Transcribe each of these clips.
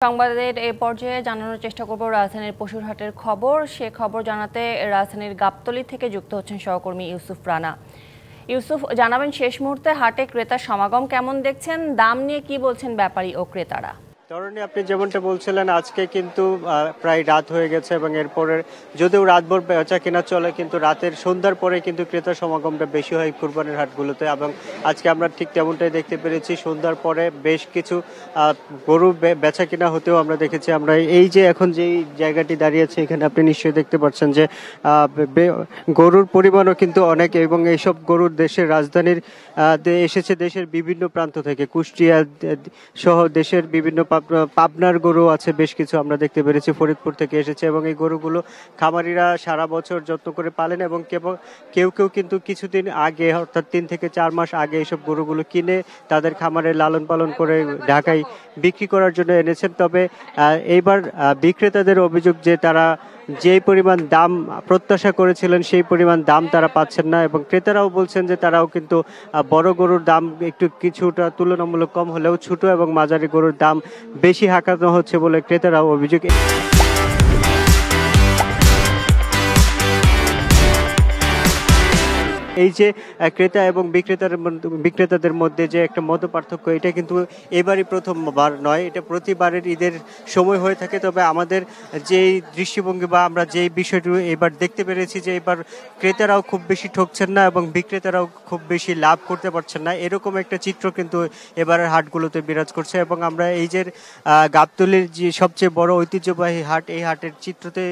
সংবাদের এই পর্যায়ে জানানোর চেষ্টা করব রাজধানীর পশুরহাটের খবর। সে খবর জানাতে রাজধানীর গাবতলী থেকে যুক্ত হচ্ছেন সহকর্মী ইউসুফ রানা। ইউসুফ, জানাবেন শেষ মুহূর্তে হাটে ক্রেতার সমাগম কেমন দেখছেন, দাম নিয়ে কি বলছেন ব্যাপারী ও ক্রেতারা? তরুণী, আপনি যেমনটা বলছিলেন, আজকে কিন্তু প্রায় রাত হয়ে গেছে এবং এরপরে যদিও রাতভর বেচা কেনা চলে, কিন্তু রাতের সন্ধ্যার পরে কিন্তু ক্রেতা সমাগমটা বেশি হয় কুরবানির হাটগুলোতে। এবং আজকে আমরা ঠিক তেমনটাই দেখতে পেরেছি, সন্ধ্যার পরে বেশ কিছু গরু বেচা কেনা হতেও আমরা দেখেছি। আমরা এই যে এখন যেই জায়গাটি দাঁড়িয়েছে এখানে আপনি নিশ্চয়ই দেখতে পাচ্ছেন যে গরুর পরিমাণও কিন্তু অনেক, এবং এইসব গরুর দেশের রাজধানীর এসেছে দেশের বিভিন্ন প্রান্ত থেকে, কুষ্টিয়া সহ দেশের বিভিন্ন পাবনার গরু আছে বেশ কিছু, আমরা দেখতে পেরেছি ফরিদপুর থেকে এসেছে। এবং এই গরুগুলো খামারিরা সারা বছর যত্ন করে পালেন এবং কেউ কেউ কিন্তু কিছুদিন আগে, অর্থাৎ 3 থেকে 4 মাস আগে এইসব গরুগুলো কিনে তাদের খামারে লালন পালন করে ঢাকায় বিক্রি করার জন্য এনেছেন। তবে এইবার বিক্রেতাদের অভিযোগ যে তারা যেই পরিমাণ দাম প্রত্যাশা করেছিলেন সেই পরিমাণ দাম তারা পাচ্ছেন না, এবং ক্রেতারাও বলছেন যে তারাও কিন্তু বড় গরুর দাম একটু কিছুটা তুলনামূলক কম হলেও ছোট এবং মাঝারি গরুর দাম বেশি হাঁকানো হচ্ছে বলে ক্রেতারাও অভিযোগ। এই যে ক্রেতা এবং বিক্রেতাদের মধ্যে যে একটা মত পার্থক্য, এটা কিন্তু এবারই প্রথমবার নয়, এটা প্রতিবারের ঈদের সময় হয়ে থাকে। তবে আমাদের যেই দৃষ্টিভঙ্গি বা আমরা যেই বিষয়টি এবার দেখতে পেরেছি যে এবার ক্রেতারাও খুব বেশি ঠকছেন না এবং বিক্রেতারাও খুব বেশি লাভ করতে পারছেন না, এরকম একটা চিত্র কিন্তু এবারের হাটগুলোতে বিরাজ করছে। এবং আমরা এই যে গাবতলীর যে সবচেয়ে বড় ঐতিহ্যবাহী হাট, এই হাটের চিত্রতে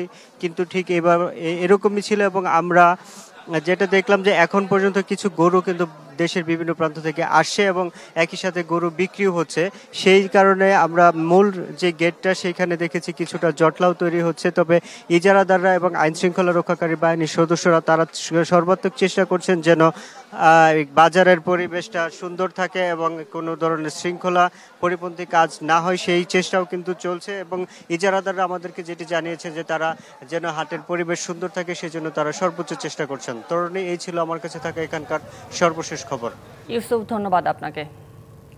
কিন্তু ঠিক এবার এরকমই ছিল। এবং আমরা যেটা দেখলাম যে এখন পর্যন্ত কিছু গরু কিন্তু দেশের বিভিন্ন প্রান্ত থেকে আসছে এবং একই সাথে গরু বিক্রিও হচ্ছে। সেই কারণে আমরা মূল যে গেটটা সেইখানে দেখেছি কিছুটা জটলাও তৈরি হচ্ছে। তবে ইজারাদাররা এবং আইন শৃঙ্খলা রক্ষাকারী বাহিনীর সদস্যরা তারা সর্বাত্মক চেষ্টা করছেন যেন বাজারের পরিবেশটা সুন্দর থাকে এবং কোনো ধরনের শৃঙ্খলা পরিপন্থী কাজ না হয়, সেই চেষ্টাও কিন্তু চলছে। এবং ইজারাদাররা আমাদেরকে যেটি জানিয়েছে যে তারা যেন হাটের পরিবেশ সুন্দর থাকে সেজন্য তারা সর্বোচ্চ চেষ্টা করছেন। তরুণী, এই ছিল আমার কাছে থাকা এখানকার সর্বশেষ খবর। ইউসুফ, ধন্যবাদ আপনাকে।